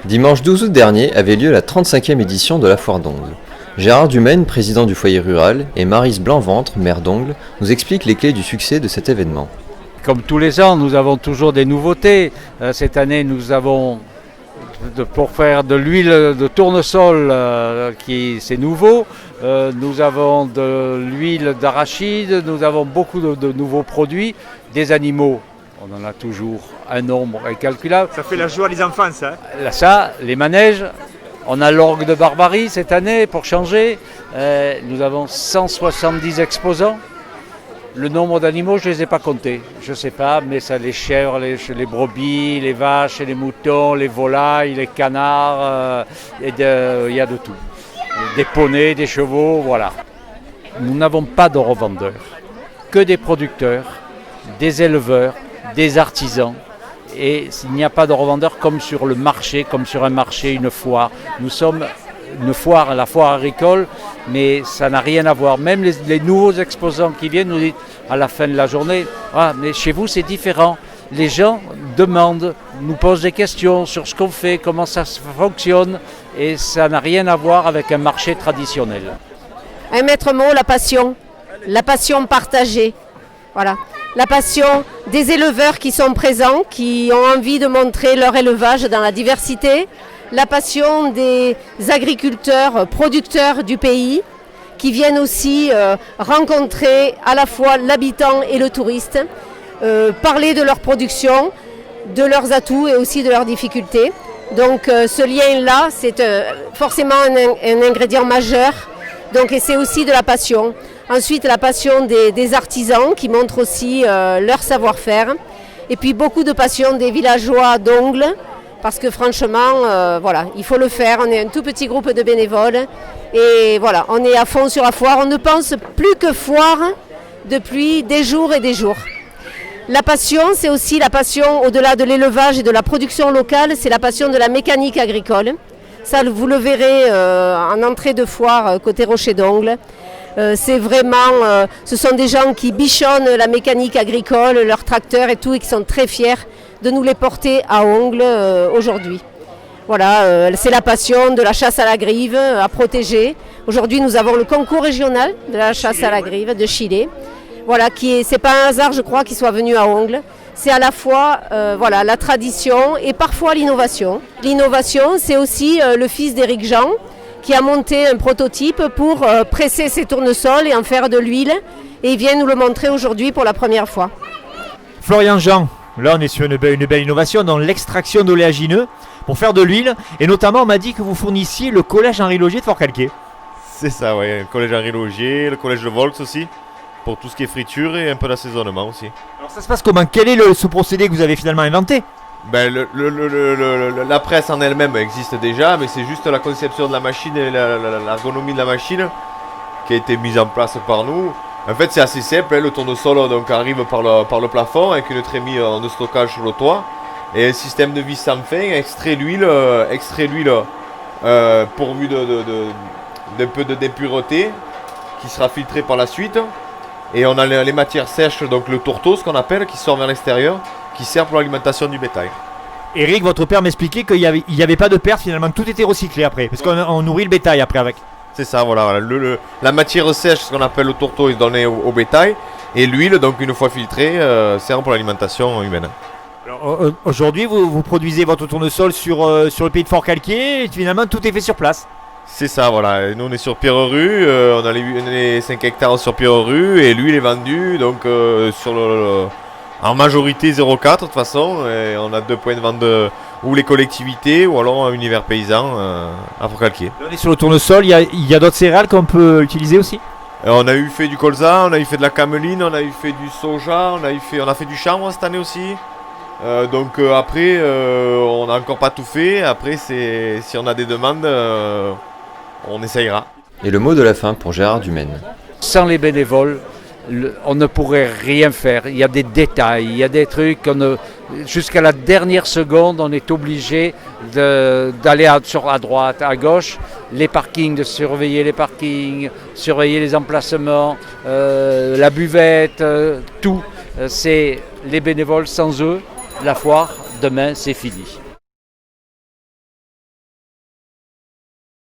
Dimanche 12 août dernier avait lieu la 35e édition de la Foire d'Ongles. Gérard Dumaine, président du foyer rural, et Maryse Blanc-Ventre, maire d'Ongles, nous expliquent les clés du succès de cet événement. Comme tous les ans, nous avons toujours des nouveautés. Cette année, nous avons, pour faire de l'huile de tournesol, c'est nouveau. Nous avons de l'huile d'arachide, nous avons beaucoup de nouveaux produits, des animaux. On en a toujours un nombre incalculable. Ça fait la joie des enfants, ça. Ça, les manèges. On a l'orgue de Barbarie cette année pour changer. Nous avons 170 exposants. Le nombre d'animaux, je ne les ai pas comptés. Je ne sais pas, mais ça, les chèvres, les brebis, les vaches, les moutons, les volailles, les canards, il y a de tout. Des poneys, des chevaux, voilà. Nous n'avons pas de revendeurs, que des producteurs, des éleveurs, des artisans. Et il n'y a pas de revendeurs comme sur le marché, comme sur un marché, une foire. Nous sommes une foire, la foire agricole, mais ça n'a rien à voir. Même les nouveaux exposants qui viennent nous disent à la fin de la journée, ah, mais chez vous c'est différent. Les gens demandent, nous posent des questions sur ce qu'on fait, comment ça fonctionne, et ça n'a rien à voir avec un marché traditionnel. Un maître mot, la passion partagée. Voilà. La passion des éleveurs qui sont présents, qui ont envie de montrer leur élevage dans la diversité. La passion des agriculteurs, producteurs du pays, qui viennent aussi rencontrer à la fois l'habitant et le touriste, parler de leur production, de leurs atouts et aussi de leurs difficultés. Donc ce lien-là, c'est forcément un ingrédient majeur. Donc, et c'est aussi de la passion. Ensuite, la passion des artisans qui montrent aussi leur savoir-faire. Et puis beaucoup de passion des villageois d'Ongles, parce que franchement, voilà, il faut le faire. On est un tout petit groupe de bénévoles. Et voilà, on est à fond sur la foire. On ne pense plus que foire depuis des jours et des jours. La passion, c'est aussi la passion, au-delà de l'élevage et de la production locale, c'est la passion de la mécanique agricole. Ça, vous le verrez en entrée de foire côté Rocher d'Ongles. C'est vraiment, ce sont des gens qui bichonnent la mécanique agricole, leurs tracteurs et tout, et qui sont très fiers de nous les porter à Ongles aujourd'hui. Voilà, c'est la passion de la chasse à la grive à protéger. Aujourd'hui, nous avons le concours régional de la chasse à la grive de Chilé. Voilà, c'est pas un hasard, je crois, qu'ils soient venus à Ongles. C'est à la fois voilà, la tradition et parfois l'innovation. L'innovation, c'est aussi le fils d'Éric Jean qui a monté un prototype pour presser ses tournesols et en faire de l'huile. Et il vient nous le montrer aujourd'hui pour la première fois. Florian Jean, là on est sur une belle innovation dans l'extraction d'oléagineux pour faire de l'huile. Et notamment, on m'a dit que vous fournissiez le collège Henri Logier de Fort-Calquier. C'est ça, oui. Le collège Henri Logier, le collège de Volx aussi. Pour tout ce qui est friture et un peu d'assaisonnement aussi. Alors ça se passe comment? Quel est ce procédé que vous avez finalement inventé? La presse en elle-même existe déjà, mais c'est juste la conception de la machine et l'ergonomie de la machine qui a été mise en place par nous. En fait, c'est assez simple, le tournesol donc, arrive par le plafond avec une trémie de stockage sur le toit et un système de vis sans fin, extrait l'huile pourvu d'un peu d'impureté qui sera filtrée par la suite. Et on a les matières sèches, donc le tourteau, ce qu'on appelle, qui sort vers l'extérieur, qui sert pour l'alimentation du bétail. Eric, votre père m'expliquait qu'il n'y avait pas de perte, finalement, tout était recyclé après, parce qu'on nourrit le bétail après avec. C'est ça, voilà. La matière sèche, ce qu'on appelle le tourteau, est donnée au bétail, et l'huile, donc une fois filtrée, sert pour l'alimentation humaine. Alors, aujourd'hui, vous produisez votre tournesol sur le pays de Fort-Calquier, et finalement, tout est fait sur place. C'est ça, voilà. Nous, on est sur Pierrerue, on a les 5 hectares sur Pierrerue, et l'huile est vendue, donc en majorité 0,4 de toute façon, et on a 2 points de vente ou les collectivités, ou alors un univers paysan à Fort-Calquier. On est sur le tournesol, il y a d'autres céréales qu'on peut utiliser aussi? On a eu fait du colza, on a eu fait de la cameline, on a eu fait du soja, on a fait du chanvre cette année aussi. Après, on n'a encore pas tout fait. Après, si on a des demandes, on essayera. Et le mot de la fin pour Gérard Dumaine. Sans les bénévoles, on ne pourrait rien faire. Il y a des détails, il y a des trucs jusqu'à la dernière seconde, on est obligé d'aller à droite, à gauche, les parkings, de surveiller les parkings, surveiller les emplacements, la buvette, tout. C'est les bénévoles, sans eux, la foire, demain, c'est fini.